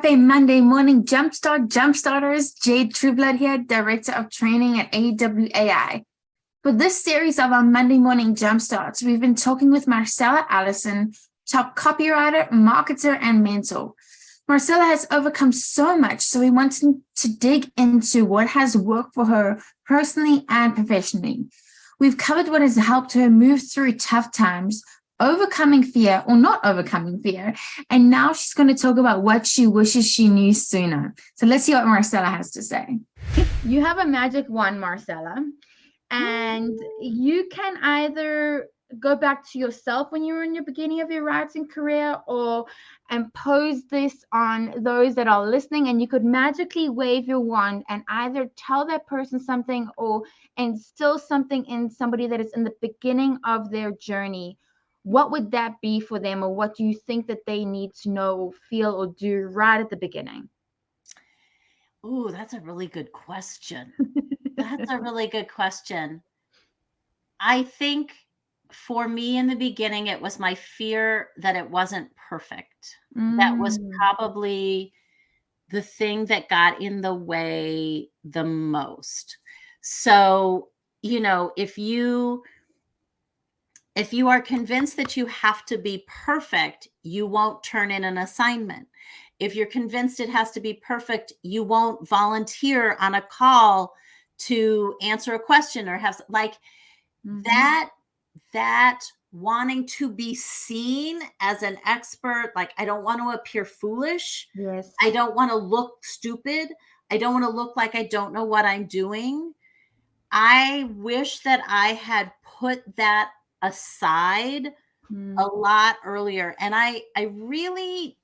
Happy Monday Morning Jumpstart, Jumpstarters. Jade Trueblood here, Director of Training at AWAI. For this series of our Monday Morning Jumpstarts, we've been talking with Marcella Allison, top copywriter, marketer, and mentor. Marcella has overcome so much, so we wanted to dig into what has worked for her personally and professionally. We've covered what has helped her move through tough times, overcoming fear or not overcoming fear. And now she's going to talk about what she wishes she knew sooner. So let's see what Marcella has to say. You have a magic wand, Marcella, and you can either go back to yourself when you were in the beginning of your writing career or impose this on those that are listening, and you could magically wave your wand and either tell that person something or instill something in somebody that is in the beginning of their journey. What would that be for them, or what do you think that they need to know or feel or do right at the beginning? Ooh, that's a really good question. That's a really good question. I think for me in the beginning, it was my fear that it wasn't perfect. That was probably the thing that got in the way the most. So, if you are convinced that you have to be perfect, you won't turn in an assignment. If you're convinced it has to be perfect, you won't volunteer on a call to answer a question or have that wanting to be seen as an expert. Like, I don't want to appear foolish. Yes. I don't want to look stupid. I don't want to look like I don't know what I'm doing. I wish that I had put that aside a lot earlier. And I really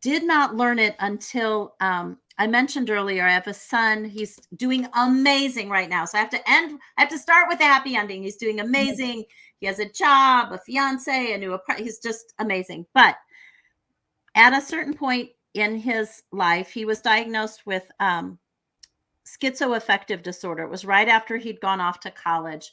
did not learn it until I mentioned earlier, I have a son. He's doing amazing right now. So I have to start with a happy ending. He's doing amazing. He has a job, a fiance, a new apartment. He's just amazing. But at a certain point in his life, he was diagnosed with schizoaffective disorder. It was right after he'd gone off to college.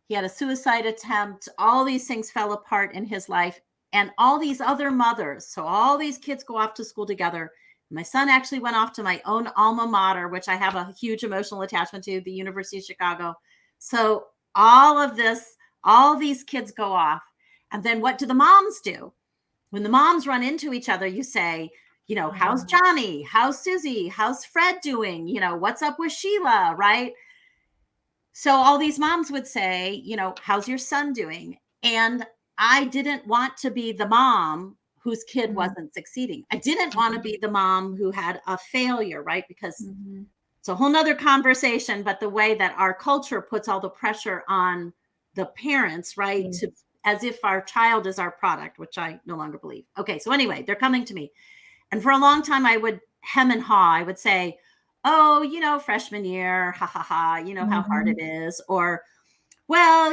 He had a suicide attempt. All these things fell apart in his life. And all these other mothers, so all these kids go off to school together. My son actually went off to my own alma mater, which I have a huge emotional attachment to, the University of Chicago. So all these kids go off. And then what do the moms do? When the moms run into each other, you say, how's Johnny? How's Susie? How's Fred doing? What's up with Sheila, right? So all these moms would say, how's your son doing? And I didn't want to be the mom whose kid wasn't succeeding. I didn't want to be the mom who had a failure, right? Because it's a whole nother conversation, but the way that our culture puts all the pressure on the parents, right? As if our child is our product, which I no longer believe. Okay. So anyway, they're coming to me. And for a long time, I would hem and haw. I would say, oh, freshman year, ha, ha, ha, how hard it is. Or, well,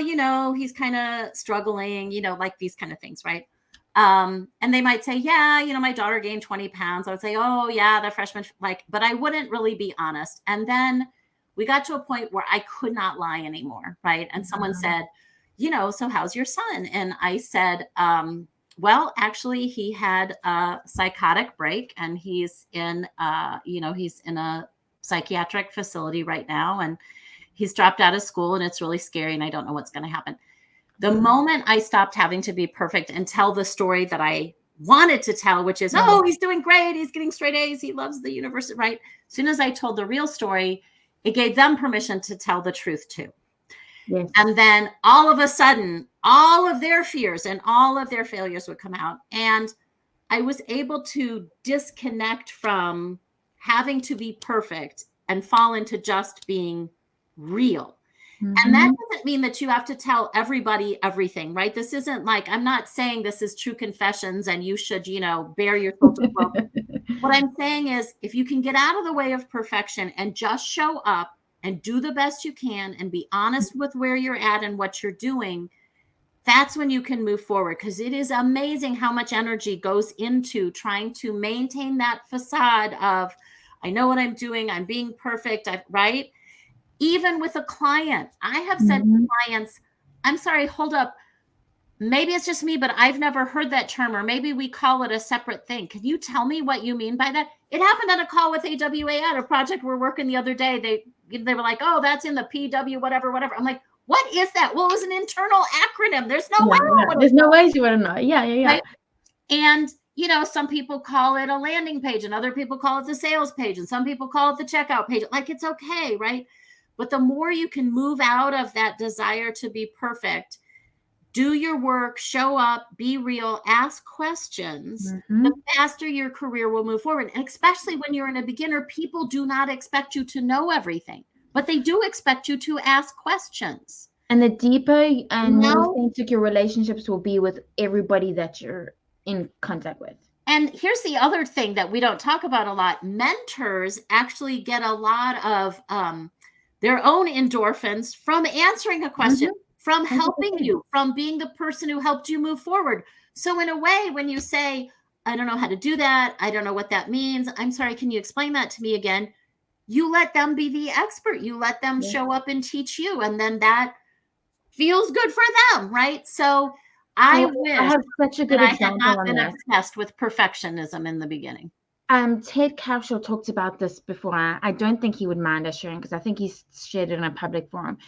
he's kind of struggling, like these kind of things, right? And they might say, yeah, my daughter gained 20 pounds. I would say, oh, yeah, the freshman, but I wouldn't really be honest. And then we got to a point where I could not lie anymore, right? And someone said, so how's your son? And I said, well, actually, he had a psychotic break, and he's in a psychiatric facility right now. And he's dropped out of school, and it's really scary, and I don't know what's going to happen. The moment I stopped having to be perfect and tell the story that I wanted to tell, which is, oh, he's doing great. He's getting straight A's. He loves the university, right? As soon as I told the real story, it gave them permission to tell the truth too. Yes. And then all of a sudden, all of their fears and all of their failures would come out. And I was able to disconnect from having to be perfect and fall into just being real. And that doesn't mean that you have to tell everybody everything, right? This isn't like, I'm not saying this is true confessions and you should, bear your soul to the world. What I'm saying is, if you can get out of the way of perfection and just show up and do the best you can and be honest with where you're at and what you're doing, that's when you can move forward. Because it is amazing how much energy goes into trying to maintain that facade of, I know what I'm doing, I'm being perfect, right? Even with a client, I have said to clients, I'm sorry, hold up. maybe it's just me, but I've never heard that term, or maybe we call it a separate thing. Can you tell me what you mean by that? It happened on a call with AWA at a project we're working the other day. They were like, oh, that's in the PW, whatever. I'm like, what is that? Well, it was an internal acronym. There's no way. There's no way you wouldn't know. Yeah. Right? And, you know, some people call it a landing page and other people call it the sales page and some people call it the checkout page. Like, it's okay, right? But the more you can move out of that desire to be perfect, do your work, show up, be real, ask questions, the faster your career will move forward. And especially when you're in a beginner, people do not expect you to know everything, but they do expect you to ask questions. And the deeper and more authentic your relationships will be with everybody that you're in contact with. And here's the other thing that we don't talk about a lot. Mentors actually get a lot of their own endorphins from answering a question, from helping you, from being the person who helped you move forward. So in a way, when you say, I don't know how to do that, I don't know what that means, I'm sorry, can you explain that to me again? You let them be the expert. You let them show up and teach you. And then that feels good for them, right? So I wish I have such a good that I example had not on been that. obsessed with perfectionism in the beginning. Ted Capshaw talked about this before. I don't think he would mind us sharing, because I think he's shared it in a public forum,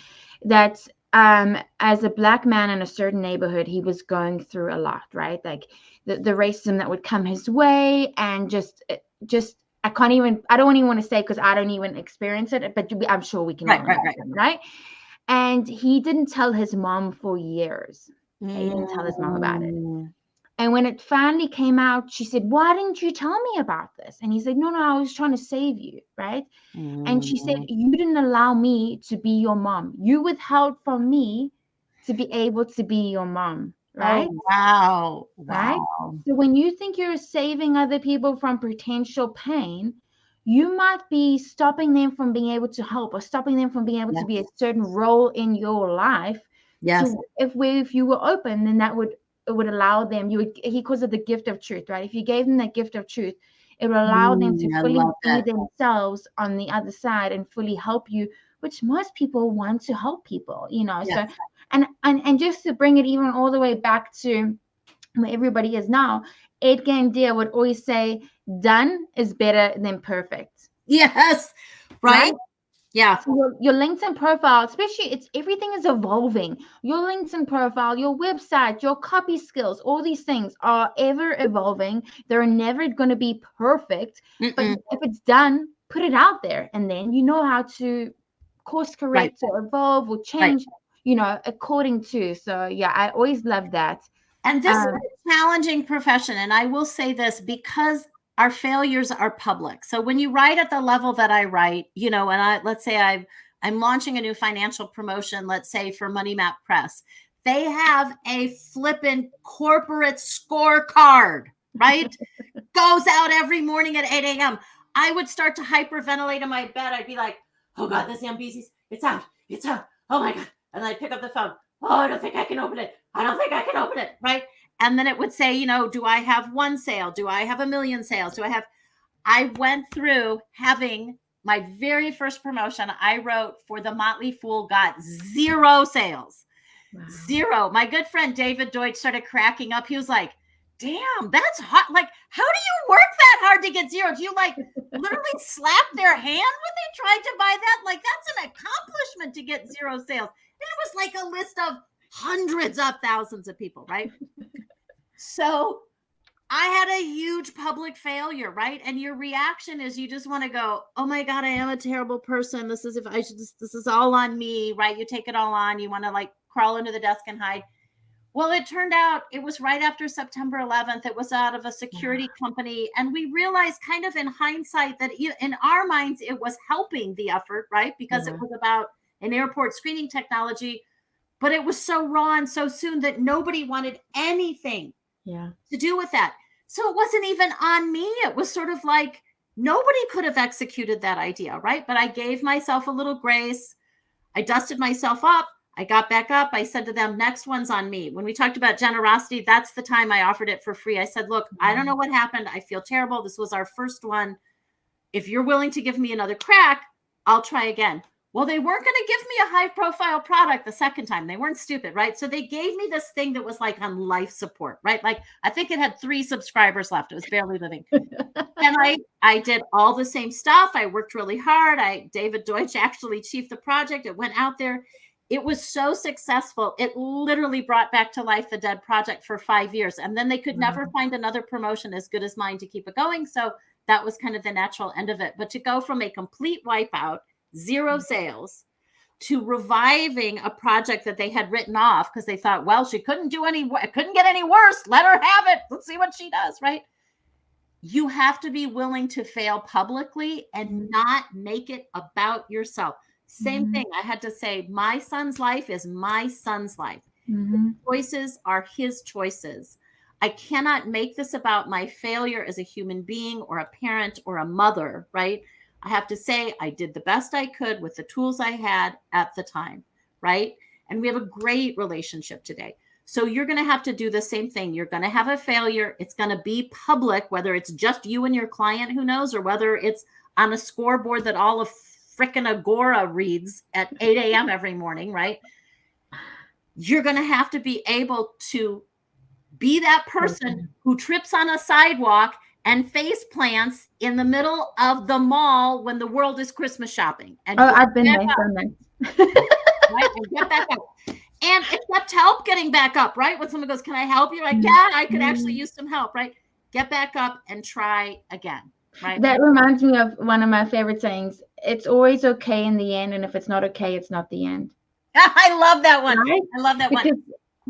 that as a Black man in a certain neighborhood, he was going through a lot, right? Like the racism that would come his way, and just I don't even want to say, because I don't even experience it, but I'm sure we can all imagine, right? And he didn't tell his mom for years. He didn't tell his mom about it. And when it finally came out, she said, why didn't you tell me about this? And he said, no, I was trying to save you, right? And she said, you didn't allow me to be your mom. You withheld from me to be able to be your mom, right? Oh, wow. Right? So when you think you're saving other people from potential pain, you might be stopping them from being able to help, or stopping them from being able to be a certain role in your life. So if you were open, then it would allow them, he calls it the gift of truth, right? If you gave them that gift of truth, it would allow them to fully be themselves on the other side and fully help you, which most people want to help people, you know. So and just to bring it even all the way back to where everybody is now, Ed Gandia would always say, done is better than perfect. Yes, right? Yeah. So your LinkedIn profile, especially, everything is evolving. Your LinkedIn profile, your website, your copy skills, all these things are ever evolving. They're never going to be perfect. But if it's done, put it out there, and then you know how to course correct or evolve or change, you know, according to. So yeah, I always love that. And this is a challenging profession. And I will say this, because our failures are public. So when you write at the level that I write, you know, and let's say I'm launching a new financial promotion, let's say for Money Map Press, they have a flippin' corporate scorecard, right? Goes out every morning at 8 a.m. I would start to hyperventilate in my bed. I'd be like, oh God, this MBC, it's out. Oh my God. And I'd pick up the phone. Oh, I don't think I can open it. Right? And then it would say, you know, do I have one sale? Do I have 1 million sales? I went through having my very first promotion I wrote for the Motley Fool, got 0 sales. Wow. 0. My good friend David Deutsch started cracking up. He was like, damn, that's hot. Like, how do you work that hard to get 0? Do you like literally slap their hand when they tried to buy that? Like, that's an accomplishment to get 0 sales. And it was like a list of hundreds of thousands of people, right? So I had a huge public failure, right? And your reaction is you just want to go, oh my God, I am a terrible person. This is all on me, right? You take it all on. You want to like crawl under the desk and hide. Well, it turned out it was right after September 11th. It was out of a security company. And we realized kind of in hindsight that in our minds, it was helping the effort, right? Because it was about an airport screening technology, but it was so raw and so soon that nobody wanted anything to do with that. So it wasn't even on me. It was sort of like nobody could have executed that idea, right? But I gave myself a little grace. I dusted myself up. I got back up. I said to them, next one's on me. When we talked about generosity, that's the time I offered it for free. I said, look, I don't know what happened. I feel terrible. This was our first one. If you're willing to give me another crack, I'll try again. Well, they weren't going to give me a high profile product the second time. They weren't stupid, right? So they gave me this thing that was like on life support, right? Like I think it had 3 subscribers left. It was barely living. And I did all the same stuff. I worked really hard. David Deutsch actually chiefed the project. It went out there. It was so successful. It literally brought back to life the dead project for 5 years. And then they could never find another promotion as good as mine to keep it going. So that was kind of the natural end of it. But to go from a complete wipeout, 0 sales, to reviving a project that they had written off because they thought, well, she couldn't get any worse. Let her have it. Let's see what she does, right? You have to be willing to fail publicly and not make it about yourself. Same thing. I had to say, my son's life is my son's life. His choices are his choices. I cannot make this about my failure as a human being or a parent or a mother, right? I have to say I did the best I could with the tools I had at the time, right? And we have a great relationship today. So you're going to have to do the same thing. You're going to have a failure. It's going to be public, whether it's just you and your client, who knows, or whether it's on a scoreboard that all of frickin' Agora reads at 8 a.m. every morning, right? You're going to have to be able to be that person who trips on a sidewalk and face plants in the middle of the mall when the world is Christmas shopping. And I've been there, done that. Right? And get back up. And accept help getting back up, right? When someone goes, can I help you? Like, yeah, I could actually use some help, right? Get back up and try again, right? That reminds me of one of my favorite sayings. It's always okay in the end. And if it's not okay, it's not the end. I love that one. Right? I love that because one.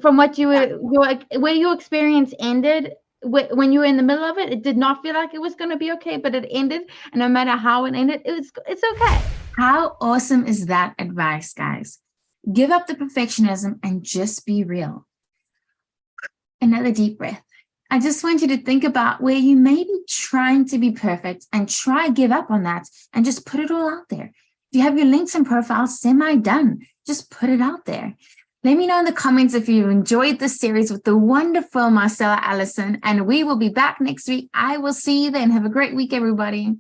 From what where your experience ended, when you were in the middle of it, it did not feel like it was going to be okay, but it ended. And no matter how it ended, it's okay. How awesome is that advice, guys? Give up the perfectionism and just be real. Another deep breath. I just want you to think about where you may be trying to be perfect and try give up on that and just put it all out there. If you have your LinkedIn profile semi-done, just put it out there. Let me know in the comments if you enjoyed this series with the wonderful Marcella Allison, and we will be back next week. I will see you then. Have a great week, everybody.